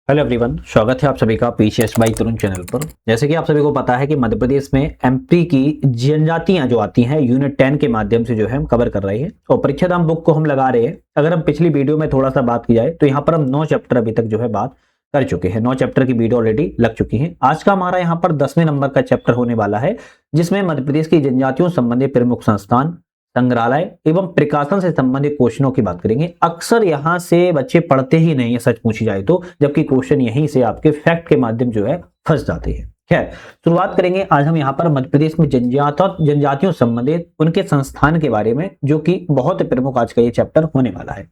Hello everyone, स्वागत है आप सभी का पीसीएस बाई तुरुन चैनल पर। जैसे कि आप सभी को पता है कि मध्य प्रदेश में एमपी की जनजातियां जो आती हैं यूनिट 10 के माध्यम से जो है हम कवर कर रहे हैं और परीक्षा धाम बुक को हम लगा रहे हैं। अगर हम पिछली वीडियो में थोड़ा सा बात की जाए तो यहाँ पर हम 9 चैप्टर अभी तक जो है बात कर चुके हैं। 9 चैप्टर की वीडियो ऑलरेडी लग चुकी है। आज का हमारा यहाँ पर 10वें नंबर का चैप्टर होने वाला है, जिसमें मध्य प्रदेश की जनजातियों संबंधी प्रमुख संस्थान, संग्रहालय एवं प्रकाशन से संबंधित क्वेश्चनों की बात करेंगे। अक्सर यहाँ से बच्चे पढ़ते ही नहीं है, सच पूछी जाए तो, जबकि क्वेश्चन यहीं से आपके फैक्ट के माध्यम जो है फंस जाते हैं। खैर, शुरुआत करेंगे आज हम यहाँ पर मध्य प्रदेश में जनजातियों संबंधित उनके संस्थान के बारे में, जो कि बहुत प्रमुख आज का ये चैप्टर होने वाला है।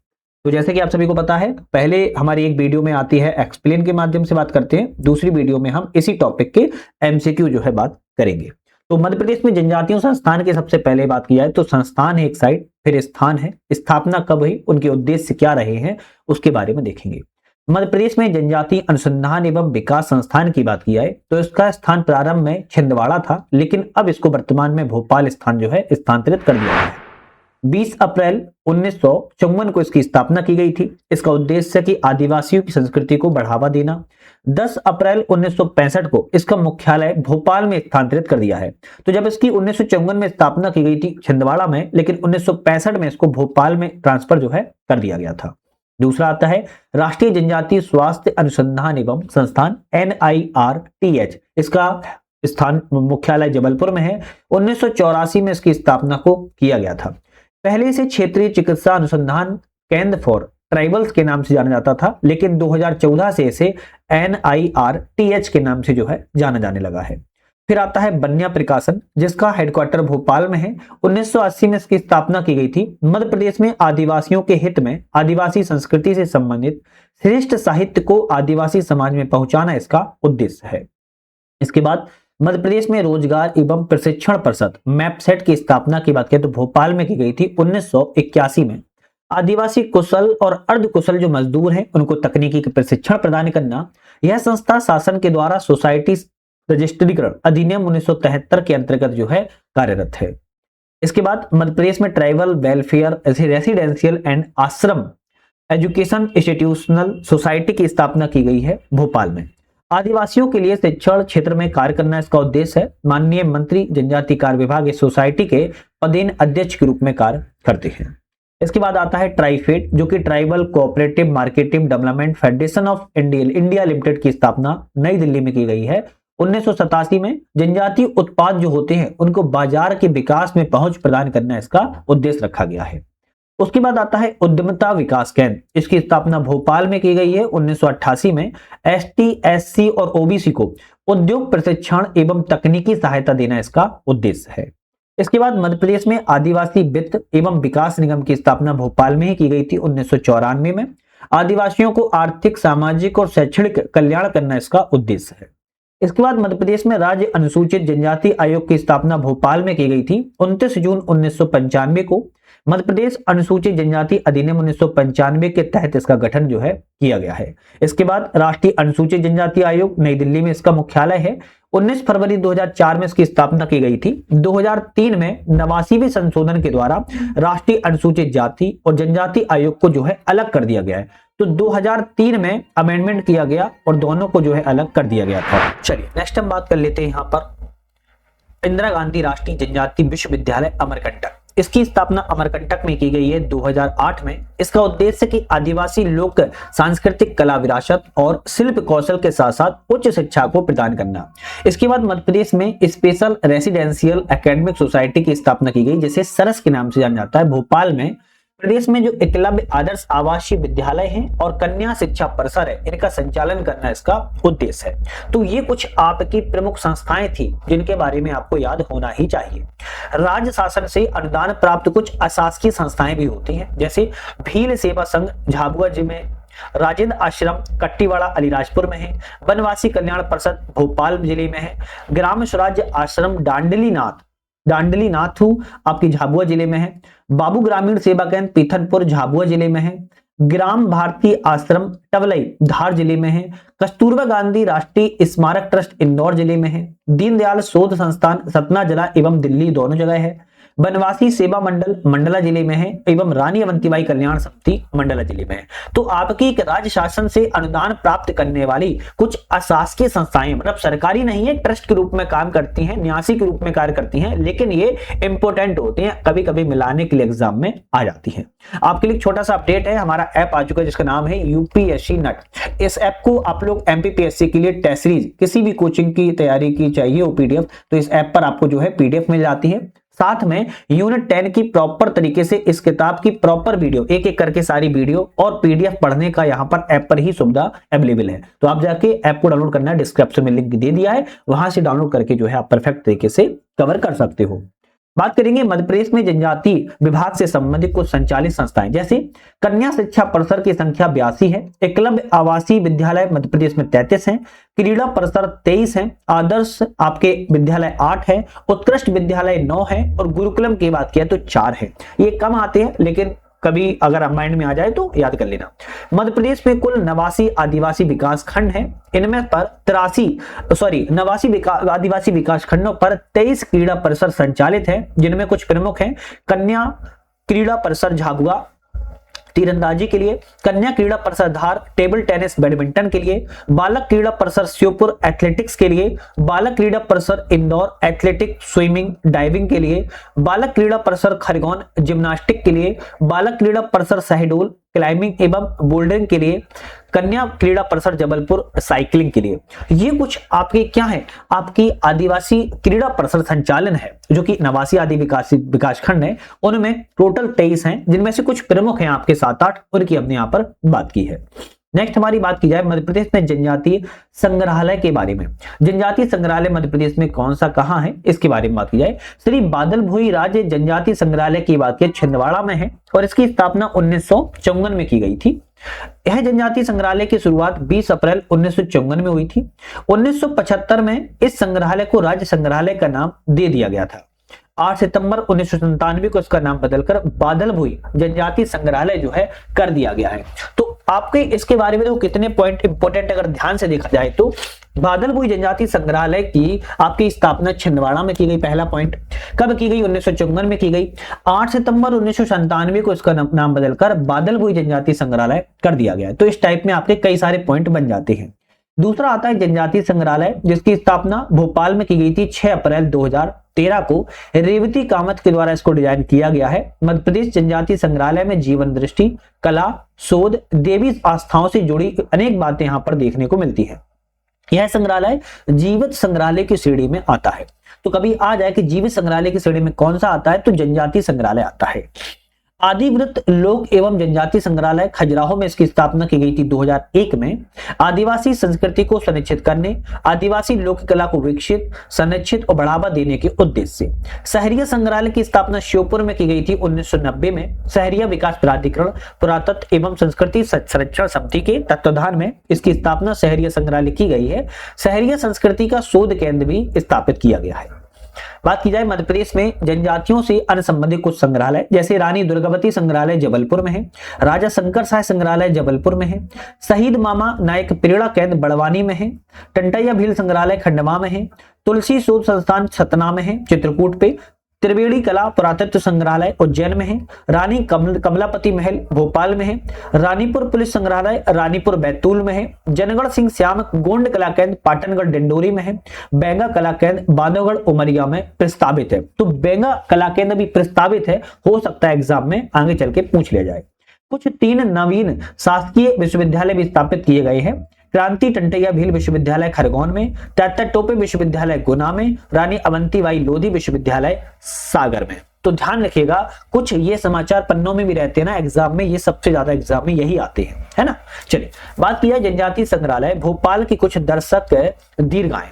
तो जैसे कि आप सभी को पता है, पहले हमारी एक वीडियो में आती है एक्सप्लेन के माध्यम से बात करते हैं, दूसरी वीडियो में हम इसी टॉपिक के एमसीक्यू जो है बात करेंगे। तो मध्य प्रदेश में जनजातियों संस्थान की सबसे पहले बात की जाए तो संस्थान है एक साइड, फिर स्थान है, स्थापना कब हुई, उनके उद्देश्य क्या रहे हैं, उसके बारे में देखेंगे। मध्य प्रदेश में जनजातीय अनुसंधान एवं विकास संस्थान की बात की जाए तो इसका स्थान प्रारंभ में छिंदवाड़ा था, लेकिन अब इसको वर्तमान में भोपाल स्थान जो है स्थानांतरित कर दिया गया है। 20 अप्रैल 1954 को इसकी स्थापना की गई थी। इसका उद्देश्य है कि आदिवासियों की संस्कृति को बढ़ावा देना। 10 अप्रैल 1965 को इसका मुख्यालय भोपाल में स्थानांतरित कर दिया है। तो जब इसकी 1954 में स्थापना की गई थी छिंदवाड़ा में, लेकिन 1965 में इसको भोपाल में ट्रांसफर जो है कर दिया गया था। दूसरा आता है राष्ट्रीय जनजातीय स्वास्थ्य अनुसंधान एवं संस्थान NIRTH। इसका स्थान मुख्यालय जबलपुर में है। 1984 में इसकी स्थापना को किया गया था। पहले से क्षेत्रीय चिकित्सा अनुसंधान केंद्र फॉर ट्राइबल्स के नाम से जाना जाता था, लेकिन 2014 से इसे NIRTH के नाम से जो है जाना जाने लगा है। फिर आता है बन्या प्रकाशन, जिसका हेडक्वार्टर भोपाल में है। 1980 में इसकी स्थापना की गई थी। मध्य प्रदेश में आदिवासियों के हित में आदिवासी संस्कृति से संबंधित श्रेष्ठ साहित्य को आदिवासी समाज में पहुंचाना इसका उद्देश्य है। इसके बाद मध्य प्रदेश में रोजगार एवं प्रशिक्षण परिषद मैपसेट की स्थापना की बात करें तो भोपाल में की गई थी 1981 में। आदिवासी कुशल और अर्ध कुशल जो मजदूर हैं उनको तकनीकी प्रशिक्षण प्रदान करना। यह संस्था शासन के द्वारा सोसाइटी रजिस्ट्रीकरण अधिनियम 1973 के अंतर्गत जो है कार्यरत है। इसके बाद मध्य प्रदेश में ट्राइबल वेलफेयर रेसिडेंशियल एंड आश्रम एजुकेशन इंस्टीट्यूशनल सोसाइटी की स्थापना की गई है भोपाल में। आदिवासियों के लिए शिक्षण क्षेत्र में कार्य करना इसका उद्देश्य है। माननीय मंत्री जनजाति कार्य विभाग इस सोसाइटी के पदेन अध्यक्ष के रूप में कार्य करते हैं। इसके बाद आता है ट्राइफेड, जो कि tribal cooperative marketing development federation of India limited की स्थापना नई दिल्ली में की गई है 1987 में। जनजातीय उत्पाद जो होते हैं उनको बाजार के विकास में पहुंच प्रदान करना इसका उद्देश्य रखा गया है। उसके बाद आता है उद्यमिता विकास केंद्र। इसकी स्थापना भोपाल में की गई है 1988 में। ST SC और OBC को उद्योग प्रशिक्षण एवं तकनीकी सहायता देना इसका उद्देश्य है। इसके बाद मध्य प्रदेश में आदिवासी वित्त एवं विकास निगम की स्थापना भोपाल में ही की गई थी 1994 में। आदिवासियों को आर्थिक, सामाजिक और शैक्षणिक कल्याण करना इसका उद्देश्य है। इसके बाद मध्य प्रदेश में राज्य अनुसूचित जनजाति आयोग की स्थापना भोपाल में की गई थी 29 जून 1995 को। मध्य प्रदेश अनुसूचित जनजाति अधिनियम 1995 के तहत इसका गठन जो है किया गया है। इसके बाद राष्ट्रीय अनुसूचित जनजाति आयोग नई दिल्ली में इसका मुख्यालय है। 19 फरवरी 2004 में इसकी स्थापना की गई थी। 2003 में 89वें संशोधन के द्वारा राष्ट्रीय अनुसूचित जाति और जनजाति आयोग को जो है अलग कर दिया गया है। तो 2003 में अमेंडमेंट किया गया और दोनों को जो है अलग कर दिया गया था। चलिए नेक्स्ट हम बात कर लेते हैं यहाँ पर इंदिरा गांधी राष्ट्रीय जनजाति विश्वविद्यालय अमरकंटक। इसकी स्थापना अमरकंटक में की गई है 2008 में। इसका उद्देश्य कि आदिवासी लोक सांस्कृतिक कला विरासत और शिल्प कौशल के साथ साथ उच्च शिक्षा को प्रदान करना। इसके बाद मध्य प्रदेश में स्पेशल रेसिडेंशियल एकेडमिक सोसाइटी की स्थापना की गई, जिसे सरस के नाम से जाना जाता है। भोपाल में प्रदेश में जो एकलव्य आदर्श आवासीय विद्यालय हैं और कन्या शिक्षा परिसर है, इनका संचालन करना इसका उद्देश्य है। तो ये कुछ आपकी प्रमुख संस्थाएं थी जिनके बारे में आपको याद होना ही चाहिए। राज्य शासन से अनुदान प्राप्त कुछ अशासकीय संस्थाएं भी होती हैं, जैसे भील सेवा संघ झाबुआ जिले में, राजेंद्र आश्रम कट्टीवाड़ा अलीराजपुर में है, वनवासी कल्याण परिषद भोपाल जिले में है, ग्राम स्वराज्य आश्रम डांडलीनाथू आपकी झाबुआ जिले में है, बाबू ग्रामीण सेवा केंद्र पीथनपुर झाबुआ जिले में है, ग्राम भारती आश्रम टवलई धार जिले में है, कस्तूरबा गांधी राष्ट्रीय स्मारक ट्रस्ट इंदौर जिले में है, दीनदयाल शोध संस्थान सतना जिला एवं दिल्ली दोनों जगह है, बनवासी सेवा मंडल मंडला जिले में है एवं रानी अवंतीबाई कल्याण समिति मंडला जिले में है। तो आपकी राज्य शासन से अनुदान प्राप्त करने वाली कुछ अशासकीय संस्थाएं, मतलब सरकारी नहीं है, ट्रस्ट के रूप में काम करती हैं, न्यासी के रूप में कार्य करती हैं, लेकिन ये इंपोर्टेंट होते हैं, कभी कभी मिलाने के लिए एग्जाम में आ जाती हैं। आपके लिए छोटा सा अपडेट है, हमारा ऐप आ चुका है जिसका नाम है यूपीएससी नट। इस ऐप को आप लोग एमपीपीएससी के लिए टेस्ट सीरीज किसी भी कोचिंग की तैयारी की चाहिए वो पीडीएफ, तो इस ऐप पर आपको जो है पीडीएफ मिल जाती है। साथ में यूनिट 10 की प्रॉपर तरीके से इस किताब की प्रॉपर वीडियो, एक एक करके सारी वीडियो और पीडीएफ पढ़ने का यहाँ पर ऐप पर ही सुविधा अवेलेबल है। तो आप जाके ऐप को डाउनलोड करना है, डिस्क्रिप्शन में लिंक दे दिया है, वहां से डाउनलोड करके जो है आप परफेक्ट तरीके से कवर कर सकते हो। बात करेंगे मध्य प्रदेश में जनजाति विभाग से संबंधित कुछ संचालित संस्थाएं, जैसे कन्या शिक्षा परिसर की संख्या 82 है, एकलव्य आवासीय विद्यालय मध्य प्रदेश में 33 है, क्रीड़ा परिसर 23 है, आदर्श आपके विद्यालय 8 है, उत्कृष्ट विद्यालय 9 है और गुरुकुलम की बात किया तो 4 है। ये कम आते हैं लेकिन कभी अगर माइंड में आ जाए तो याद कर लेना। मध्य प्रदेश में कुल 89 आदिवासी विकास खंड है, इनमें पर 89 आदिवासी विकास खंडों पर 23 क्रीड़ा परिसर संचालित है, जिनमें कुछ प्रमुख हैं कन्या क्रीड़ा परिसर झाबुआ तीरंदाजी के लिए, कन्या क्रीड़ा परिसर धार टेबल टेनिस बैडमिंटन के लिए, बालक क्रीड़ा परिसर श्योपुर एथलेटिक्स के लिए, बालक क्रीड़ा परिसर इंदौर एथलेटिक स्विमिंग डाइविंग के लिए, बालक क्रीड़ा परिसर खरगोन जिम्नास्टिक के लिए, बालक क्रीड़ा परिसर शहडोल क्लाइंबिंग एवं बोल्डरिंग के लिए, कन्या क्रीड़ा परिसर जबलपुर साइकिलिंग के लिए। ये कुछ आपके क्या है, आपकी आदिवासी क्रीड़ा परिसर संचालन है, जो कि 89 आदिवासी विकास खंड है, उनमें टोटल 23 हैं, जिनमें से कुछ प्रमुख हैं आपके 7-8, उनकी हमने यहाँ पर बात की है। नेक्स्ट हमारी बात की जाए मध्य प्रदेश में जनजातीय संग्रहालय के बारे में। जनजातीय संग्रहालय मध्य प्रदेश में कौन सा कहाँ है, इसके बारे में बात की जाए। श्री बादल भोई राज्य जनजातीय संग्रहालय की बात की छिंदवाड़ा में है और इसकी स्थापना 1954 में की गई थी। यह जनजातीय संग्रहालय की शुरुआत 20 अप्रैल 1954 में हुई थी। 1975 में इस संग्रहालय को राज्य संग्रहालय का नाम दे दिया गया था। 8 सितंबर 1997 को इसका नाम बदलकर बादल भोई जनजातीय संग्रहालय जो है कर दिया गया है। तो आपके इसके बारे में तो कितने पॉइंट इंपॉर्टेंट अगर ध्यान से देखा जाए तो बादल भोई जनजातीय संग्रहालय की आपकी स्थापना छिंदवाड़ा में की गई, पहला पॉइंट। कब की गई? 1954 में की गई। 8 सितंबर 1997 को इसका नाम बदलकर बादल भोई जनजातीय संग्रहालय कर दिया गया है। तो इस टाइप में आपके कई सारे पॉइंट बन जाते हैं। दूसरा आता है जनजातीय संग्रहालय, जिसकी स्थापना भोपाल में की गई थी 6 अप्रैल 2013 को। रेवती कामत के द्वारा इसको डिजाइन किया गया है। मध्य प्रदेश जनजातीय संग्रहालय में जीवन दृष्टि, कला, शोध, देवी आस्थाओं से जुड़ी अनेक बातें यहाँ पर देखने को मिलती है। यह संग्रहालय जीवित संग्रहालय की श्रेणी में आता है। तो कभी आ जाए कि जीवित संग्रहालय की श्रेणी में कौन सा आता है, तो जनजातीय संग्रहालय आता है। आदिव्रत लोक एवं जनजातीय संग्रहालय खजुराहो में इसकी स्थापना की गई थी 2001 में। आदिवासी संस्कृति को संरक्षित करने, आदिवासी लोक कला को विकसित, संरक्षित और बढ़ावा देने के उद्देश्य से। शहरिया संग्रहालय की स्थापना श्योपुर में की गई थी 1990 में। शहरिया विकास प्राधिकरण पुरातत्व एवं संस्कृति संरक्षण समिति के तत्वाधान में इसकी स्थापना शहरिया संग्रहालय की गई है। शहरिया संस्कृति का शोध केंद्र भी स्थापित किया गया है। बात की जाए मध्य प्रदेश में जनजातियों से अनुसंबंधित कुछ संग्रहालय, जैसे रानी दुर्गावती संग्रहालय जबलपुर में है, राजा शंकर साय संग्रहालय जबलपुर में है, शहीद मामा नायक प्रेरणा केंद्र बड़वानी में है, टंटैया भील संग्रहालय खंडवा में है, तुलसी शोध संस्थान सतना में है चित्रकूट पे, त्रिवेणी कला पुरातत्व संग्रहालय उज्जैन में है, रानी कमलापति महल भोपाल में है, रानीपुर पुलिस संग्रहालय रानीपुर बैतूल में है, जनगढ़ सिंह श्याम गोंड कला केंद्र पाटनगढ़ डिंडोरी में है, बेंगा कला केंद्र बांधवगढ़ उमरिया में प्रस्तावित है। तो बेंगा कला केंद्र भी प्रस्तावित है, हो सकता है एग्जाम में आगे चल के पूछ लिया जाए। कुछ 3 नवीन शासकीय विश्वविद्यालय भी स्थापित किए गए हैं। क्रांति टंटैया भील विश्वविद्यालय खरगोन में, तात्या टोपे विश्वविद्यालय गुना में, रानी अवंतीबाई लोधी विश्वविद्यालय सागर में। तो ध्यान रखिएगा, कुछ ये समाचार पन्नों में भी रहते हैं ना एग्जाम में, ये सबसे ज्यादा एग्जाम में यही आते हैं, है ना। चलिए बात किया जनजातीय संग्रहालय भोपाल की कुछ दर्शक दीर्घाएं।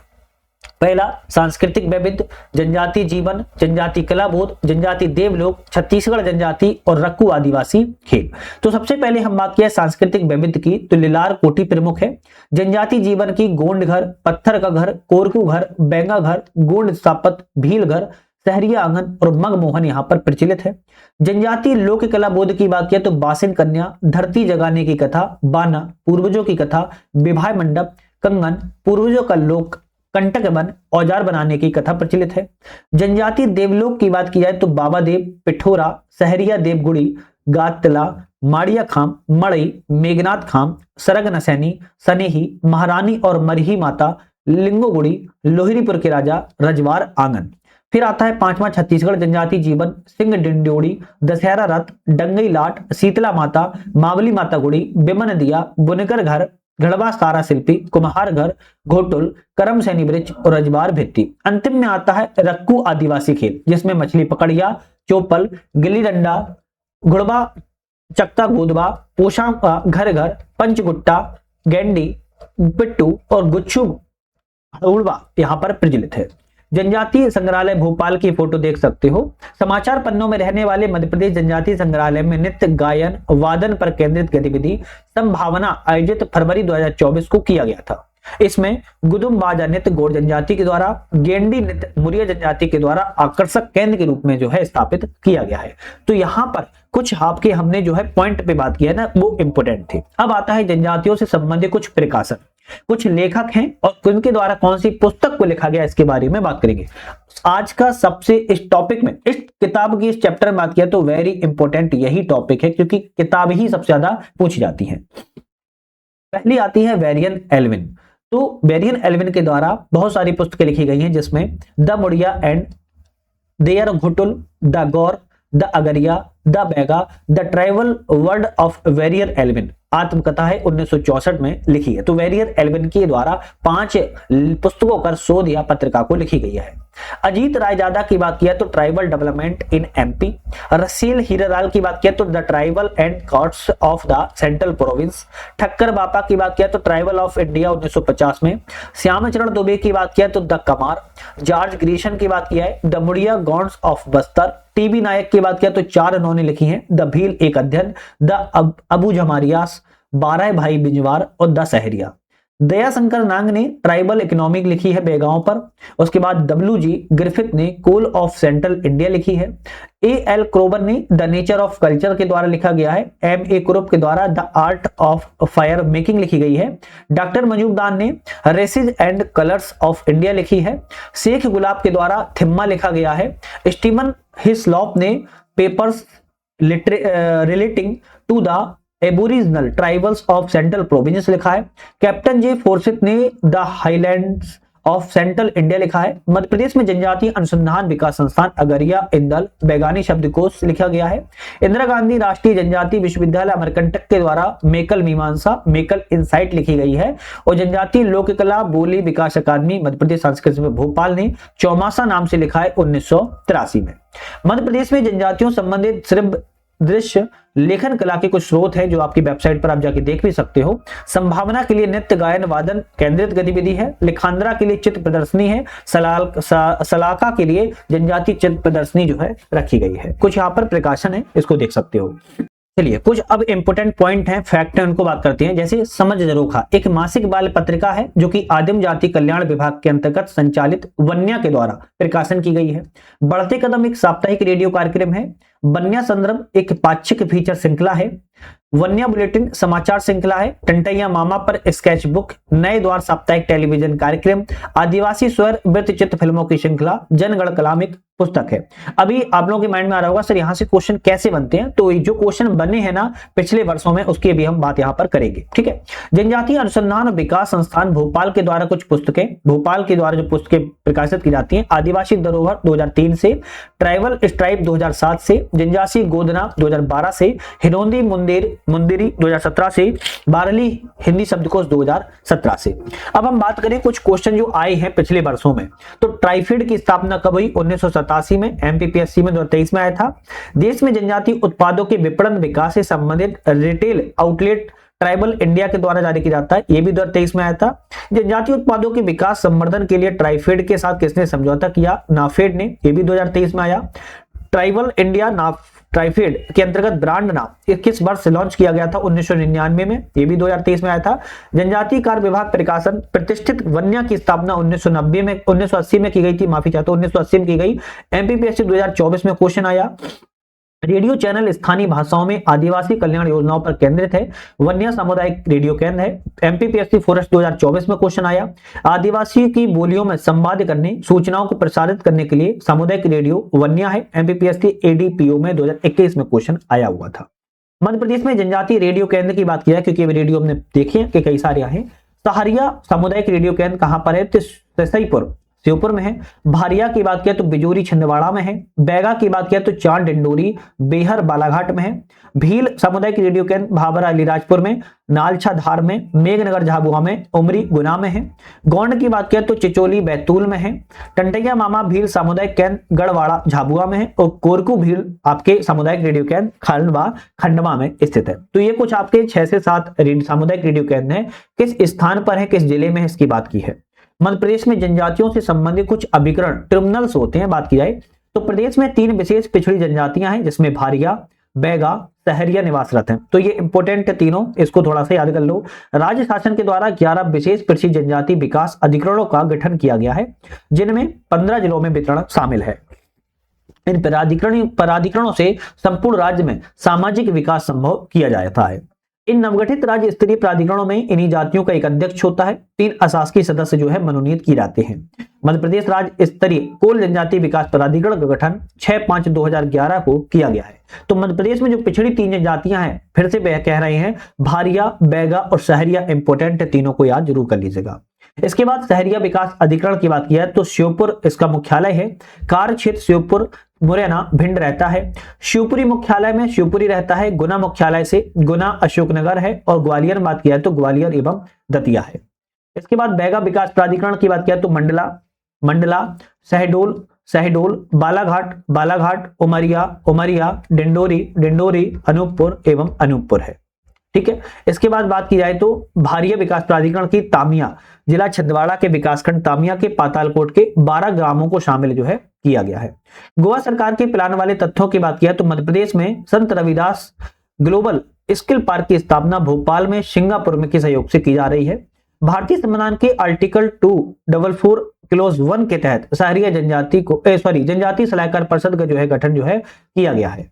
पहला सांस्कृतिक वैविध्य, जनजाति जीवन, जनजाति कला बोध, जनजाति देवलोक, छत्तीसगढ़ जनजाति और रक्कू आदिवासी खेल। तो सबसे पहले हम बात किया सांस्कृतिक वैविध्य की, तो लिलार कोटी प्रमुख है। जनजाति जीवन की गोंड घर, पत्थर का घर, कोरकू घर, बेंगा घर, गोंड स्थापत्य, भील घर, शहरिया आंगन और मगमोहन यहाँ पर प्रचलित है। जनजाति लोक कला बोध की बात किया तो बासिन कन्या, धरती जगाने की कथा, बाना, पूर्वजों की कथा, विवाह मंडप, कंगन, पूर्वजों का लोक कंटक वन औजार बनाने की कथा प्रचलित है। जनजातीय देवलोक की बात की जाए तो बाबा देव, पिठोरा, सहरिया देवगुड़ी, गातला, माड़िया खाम, मड़ई, मेघनाथ खाम, सरग नसैनी, सनेही, महारानी और मरही माता, लिंगोगुड़ी, लोहरीपुर के राजा, रजवार आंगन। फिर आता है पांचवा छत्तीसगढ़ जनजाति जीवन, सिंह डिंडोड़ी, दशहरा रथ, डंगई लाट, शीतला माता, मावली माता गुड़ी, बिमन दिया, बुनकर घर, घड़वा सारा शिल्पी, कुम्हार घर, घोटुल, करम सैनी ब्रिज और रजवार भित्ति। अंतिम में आता है रक्कू आदिवासी खेल, जिसमें मछली पकड़िया, चोपल, गिल्ली डंडा, घुड़वा, चक्ता कूदवा, पोषा घर घर, पंचगुट्टा, गेंडी, पिट्टू और गुच्छू उड़वा यहाँ पर प्रचलित है। जनजातीय संग्रहालय भोपाल की फोटो देख सकते हो। समाचार पन्नों में रहने वाले मध्य प्रदेश जनजातीय संग्रहालय में नृत्य, गायन, वादन पर केंद्रित गतिविधि संभावना आयोजित फरवरी 2024 को किया गया था। इसमें गुदुम बाजा नृत्य गौड़ जनजाति के द्वारा, गेंडी नृत्य मुरिया जनजाति के द्वारा आकर्षक केंद्र के रूप में जो है स्थापित किया गया है। तो यहाँ पर कुछ आपके हमने जो है पॉइंट पे बात किया ना, वो इंपोर्टेंट थे। अब आता है जनजातियों से संबंधित कुछ प्रकाशन, कुछ लेखक हैं और उनके द्वारा कौन सी पुस्तक को लिखा गया, इसके बारे में बात करेंगे। आज का सबसे इस टॉपिक में, इस किताब की इस चैप्टर में बात किया तो वेरी इंपॉर्टेंट यही टॉपिक है, क्योंकि किताब ही सबसे ज्यादा पूछी जाती है। पहली आती है वेरियन एल्विन। तो वेरियन एल्विन के द्वारा बहुत सारी पुस्तकें लिखी गई हैं, जिसमें the Muria and their Ghotul, the Gaur, the Agaria, the Baiga, the tribal world of Verrier Elwin आत्मकथा है, 1964 में लिखी है। तो वेरियर एल्विन के द्वारा 5 पुस्तकों पर शोध या पत्रिका को लिखी गई है। अजीत रायजादा की बात किया तो tribal development in MP, Russell Hiralal की बात किया तो the tribal and God's of the central province, Thakkar बापा की बात किया तो ट्राइबल ऑफ इंडिया 1950 में, श्यामचरण दुबे की बात किया तो द कमार, जॉर्ज ग्रीशन की बात किया है the Muria gods of Bastar, TB Naik की बात किया तो 4 इन्होंने लिखी हैं, द भील एक अध्ययन, द अबू जमारियास, 12 भाई बिंजवार और द सहरिया। दयाशंकर नांग ने ट्राइबल इकोनॉमिक लिखी है बेगांव पर। उसके बाद डब्ल्यू.जी. ग्रिफिथ ने कोल ऑफ सेंट्रल इंडिया लिखी है। ए.एल. क्रोबर ने द नेचर ऑफ कल्चर के द्वारा लिखा गया है। एम.ए. कुरुप के द्वारा the art of fire making लिखी गई है। डॉक्टर मजूमदार ने races and colours of India लिखी है। शेख गुलाब के द्वारा थिम्मा लिखा गया है। स्टीवन हिस्लॉप ने papers relating to the aboriginal tribals of Central Province लिखा है। कैप्टन जे फोर्सिथ ने the Highlands of Central India लिखा है। मध्य प्रदेश में जनजातीय अनुसंधान विकास संस्थान अगरिया इंदल बैगानी शब्दकोश लिखा गया है। इंदिरा गांधी राष्ट्रीय जनजातीय विश्वविद्यालय अमरकंटक के द्वारा मेकल मीमांसा मेकल इंसाइट लिखी गई है। और जनजातीय लोक कला बोली विकास अकादमी मध्य प्रदेश संस्कृति भोपाल ने चौमासा नाम से लिखा है 1983 में। मध्य प्रदेश में जनजातियों संबंधित सिर्फ दृश्य लेखन कला के कुछ स्रोत है जो आपकी वेबसाइट पर आप जाके देख भी सकते हो। संभावना के लिए नृत्य गायन वादन केंद्रित गतिविधि है। लिखांद्रा के लिए चित्र प्रदर्शनी है। सलाका के लिए जनजातीय चित्र प्रदर्शनी जो है रखी गई है। कुछ यहाँ पर प्रकाशन है, इसको देख सकते हो। चलिए कुछ अब इंपोर्टेंट पॉइंट हैं, फैक्ट है, उनको बात करते हैं। जैसे समझ जरोखा एक मासिक बाल पत्रिका है जो कि आदिम जाति कल्याण विभाग के अंतर्गत संचालित वन्या के द्वारा प्रकाशन की गई है। बढ़ते कदम एक साप्ताहिक रेडियो कार्यक्रम है। वन्या संदर्भ एक पाक्षिक फीचर श्रृंखला है। वन्या बुलेटिन समाचार श्रृंखला है। टंटैया मामा पर स्केच बुक, नए द्वार साप्ताहिक टेलीविजन कार्यक्रम, आदिवासी स्वर वृत्त चित्र फिल्मों की श्रृंखला, जनगण कलाम एक पुस्तक है। अभी आप लोगों के माइंड में आ रहा होगा सर यहाँ से क्वेश्चन कैसे बनते हैं, तो जो क्वेश्चन बने हैं ना पिछले वर्षों में उसकी भी हम बात यहाँ पर करेंगे। ठीक है, जनजातीय अनुसंधान और विकास संस्थान भोपाल के द्वारा कुछ पुस्तकें, भोपाल के द्वारा जो पुस्तकें प्रकाशित की जाती हैं, आदिवासी धरोहर 2003 से, ट्राइबल स्ट्राइप 2007 से, जनजातीय गोदना 2012 से, हिनोंदी मुंदिरी 2017 से, बारली हिंदी शब्दकोश 2017 से। अब हम बात करें कुछ क्वेश्चन जो आए हैं पिछले वर्षों में। तो ट्राइफेड की स्थापना कब हुई? 1987 में। एमपीपीएससी में 2023 में आया था। देश में जनजातीय उत्पादों के विपणन विकास से संबंधित रिटेल आउटलेट ट्राइबल इंडिया के द्वारा जारी किया जाता है, ये भी 2023 में आया था। जनजातीय उत्पादों के विकास संवर्धन के लिए ट्राइफेड के साथ किसने समझौता किया? नाफेड ने, ये भी 2023 में आया। ट्राइबल इंडिया ट्राइफेड के अंतर्गत ब्रांड नाम किस वर्ष लॉन्च किया गया था? 1999 में, ये भी 2023 में आया था। जनजातीय कार्य विभाग प्रकाशन प्रतिष्ठित वन्या की स्थापना 1980 में की गई थी, माफी चाहता हूं 1980 में की गई। एमपीपीएससी 2024 में क्वेश्चन आया। रेडियो चैनल स्थानीय भाषाओं में आदिवासी कल्याण योजनाओं पर केंद्रित है। वन्य सामुदायिक रेडियो केंद्र है। एमपीपीएससी फॉरेस्ट 2024 में क्वेश्चन आया। आदिवासी की बोलियों में संवाद करने, सूचनाओं को प्रसारित करने के लिए सामुदायिक रेडियो वन्य है। एमपीपीएससी एडीपीओ में 2021 में क्वेश्चन आया हुआ था। मध्य प्रदेश में जनजातीय रेडियो केंद्र की बात की जाए, क्योंकि रेडियो हमने देखे कि कई सारे हैं। सहारिया सामुदायिक रेडियो केंद्र कहां पर है? तो श्योपुर में है। भारिया की बात किया तो बिजोरी छिंदवाड़ा में है। बैगा की बात किया तो चांद डिंडोरी बेहर बालाघाट में है। भील सामुदायिक रेडियो केंद्र भाभरा अलीराजपुर में, नालछा धार में, मेघनगर झाबुआ में, उमरी गुना में है। गोंड की बात किया तो चिचोली बैतूल में है। टंटैया मामा भील सामुदायिक केंद्र गढ़वाड़ा झाबुआ में है। और कोरकू भील आपके सामुदायिक रेडियो केंद्र खंडवा में स्थित है। तो ये कुछ आपके 6 से 7 सामुदायिक रेडियो केंद्र है। किस स्थान पर है, किस जिले में है, इसकी बात की है। मध्य प्रदेश में जनजातियों से संबंधित कुछ अभिकरण ट्रिब्यूनल्स होते हैं, बात की जाए तो प्रदेश में 3 विशेष पिछड़ी जनजातियां हैं, जिसमें भारिया, बैगा, सहरिया निवासरत हैं। तो ये इंपोर्टेंट है तीनों, इसको थोड़ा सा याद कर लो। राज्य शासन के द्वारा 11 विशेष पिछड़ी जनजाति विकास अधिकरणों का गठन किया गया है, जिनमें 15 जिलों में वितरण शामिल है। इन पदाधिकरणों से संपूर्ण राज्य में सामाजिक विकास संभव किया जाता है। इन नवगठित राज्य स्तरीय प्राधिकरणों में इन्हीं जातियों का एक अध्यक्ष होता है। 3 अशासकीय सदस्य जो है मनोनीत किए जाते हैं। मध्य प्रदेश राज्य स्तरीय कोल जनजाति विकास प्राधिकरण का गठन 6/5/2011 को किया गया है। तो मध्य प्रदेश में जो पिछड़ी 3 जनजातियां हैं, फिर से कह रहे हैं, भारिया, बैगा और सहरिया इंपोर्टेंट है, तीनों को याद जरूर कर लीजिएगा। इसके बाद सहरिया विकास अधिकरण की बात किया तो श्योपुर इसका मुख्यालय है। कार्य क्षेत्र श्योपुर, मुरैना, भिंड रहता है। शिवपुरी मुख्यालय में शिवपुरी रहता है। गुना मुख्यालय से गुना अशोकनगर है। और ग्वालियर बात किया तो ग्वालियर एवं दतिया है। इसके बाद बैगा विकास प्राधिकरण की बात किया तो मंडला, शहडोल, बालाघाट, उमरिया, डिंडोरी, अनूपपुर एवं अनूपपुर है। ठीक है। इसके बाद बात की जाए तो भारिया विकास प्राधिकरण की तामिया जिला छिंदवाड़ा के विकासखंड तामिया के पातालकोट के 12 ग्रामों को शामिल जो है किया गया है। गोवा सरकार के प्लान वाले तथ्यों की बात किया तो मध्य प्रदेश में संत रविदास ग्लोबल स्किल पार्क की स्थापना भोपाल में सिंगापुर में के सहयोग से की जा रही है। भारतीय संविधान के आर्टिकल 244 क्लोज 1 के तहत सहरिया जनजाति सलाहकार परिषद का जो है गठन जो है किया गया है।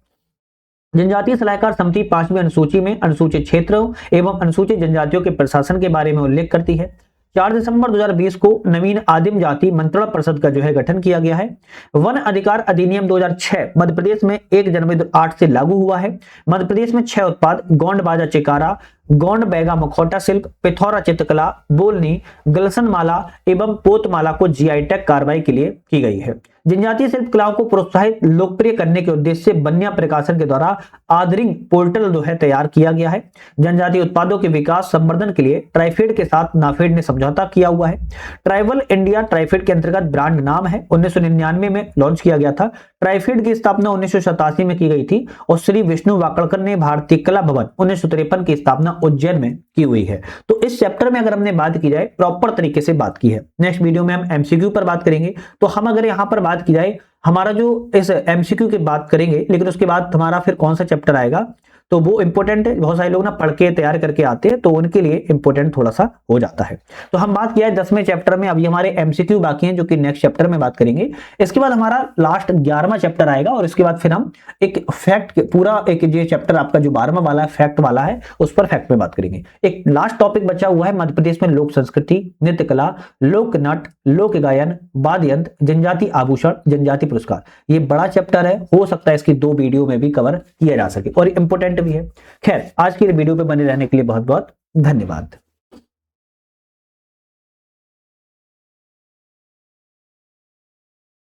जनजातीय सलाहकार समिति 5वीं अनुसूची में अनुसूचित क्षेत्रों एवं अनुसूचित जनजातियों के प्रशासन के बारे में उल्लेख करती है। 4 दिसंबर 2020 को नवीन आदिम जाति मंत्रणा परिषद का जो है गठन किया गया है। वन अधिकार अधिनियम 2006 मध्य प्रदेश में 1 जनवरी 2008 से लागू हुआ है। मध्य प्रदेश में 6 उत्पाद गोंड बाजा चिकारा, गोंड बैगा मुखौटा शिल्प, पिथौरा चित्रकला, बोलनी, गलसन माला एवं पोतमाला को जीआई टैग कार्रवाई के लिए की गई है। जनजातीय शिल्प कलाओं को प्रोत्साहित लोकप्रिय करने के उद्देश्य से बन्या प्रकाशन के द्वारा आदरिंग पोर्टल जो है तैयार किया गया है। जनजातीय उत्पादों के विकास संवर्धन के लिए ट्राइफेड के साथ नाफेड ने समझौता किया हुआ है। ट्राइबल इंडिया ट्राइफेड के अंतर्गत ब्रांड नाम है। 1999 में लॉन्च किया गया था। ट्राइफेड की स्थापना 1987 में की गई थी और श्री विष्णु वाकड़कर ने भारतीय कला भवन 1953 की स्थापना उज्जैन में की हुई है। तो इस चैप्टर में अगर हमने बात की जाए प्रॉपर तरीके से बात की है। नेक्स्ट वीडियो में हम एमसीक्यू पर बात करेंगे। तो हम अगर यहां पर बात की जाए हमारा जो इस एमसीक्यू की बात करेंगे, लेकिन उसके बाद हमारा फिर कौन सा चैप्टर आएगा तो वो इंपॉर्टेंट है। बहुत सारे लोग ना पढ़ के तैयार करके आते हैं तो उनके लिए इंपॉर्टेंट थोड़ा सा हो जाता है। तो हम बात किया है 10वें चैप्टर में। अभी हमारे एमसीक्यू बाकी हैं जो कि नेक्स्ट चैप्टर में बात करेंगे। इसके बाद हमारा लास्ट 11वां चैप्टर आएगा और इसके बाद फिर हम एक फैक्ट पूरा एक ये चैप्टर आपका जो 12वां वाला है फैक्ट वाला है उस पर फैक्ट में बात करेंगे। एक लास्ट टॉपिक बचा हुआ है मध्य प्रदेश में लोक संस्कृति, नृत्य कला, लोक नाट्य, लोक गायन, वाद्य यंत्र, जनजाति आभूषण, जनजाति पुरस्कार। ये बड़ा चैप्टर है, हो सकता है इसकी 2 वीडियो में भी कवर किया जा सके और इंपॉर्टेंट भी है। खैर आज की वीडियो पे बने रहने के लिए बहुत बहुत धन्यवाद।